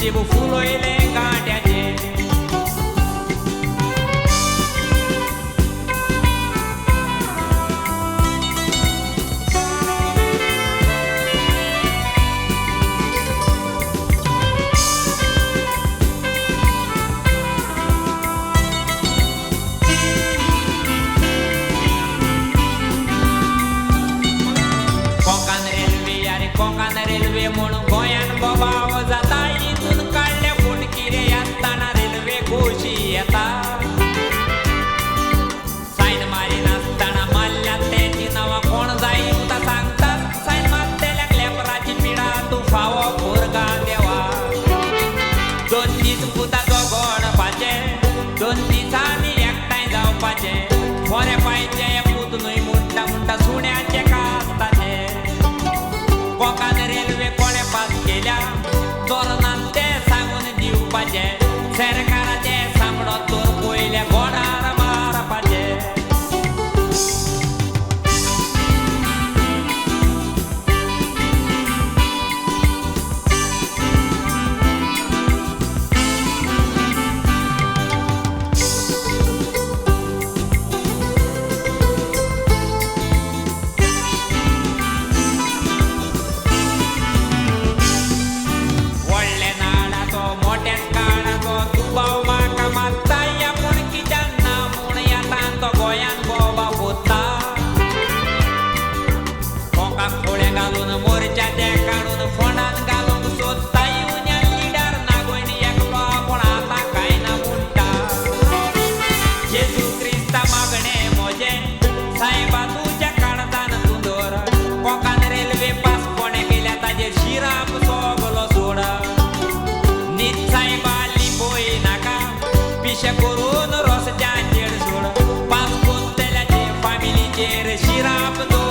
नशीब फुलोयले गांड्याचे कोकण रेल्वे म्हणून गोंयान बोबाव जाता इथून काढल्या फोटकिरे येताना रेल्वे खोशी येता सायन मारी नासताना मारल्या त्याची नावा कोण जाईल उता सांगतात सायन मारतेल्या लेपराची पिडा तू फावो भुरगा देवा 2 दीस पुता दोगोडपाचे 2 दिसांनी एकठांय जावपाचे मोरे पायचे पूत न्हय म्हणटा म्हणटा सुण्याचे कास्ताचे कोकण रेल्वे कोणे पास केल्या धोरणान ते सांगून दिवपाचे सरकाराचे सामडो तोर पयल्या गोडार मारपाचे साहेबा तुझ्या काळजान तुंदोर कोकण रेल्वे पास कोणे गेल्या ताजेर शिराप सोगलो सोड नीत साहेबा लिपोय नाका पिशे करून रोसच्या चेड सोड पास कोत्तेल्याचे फामिलीचेर शिराप दो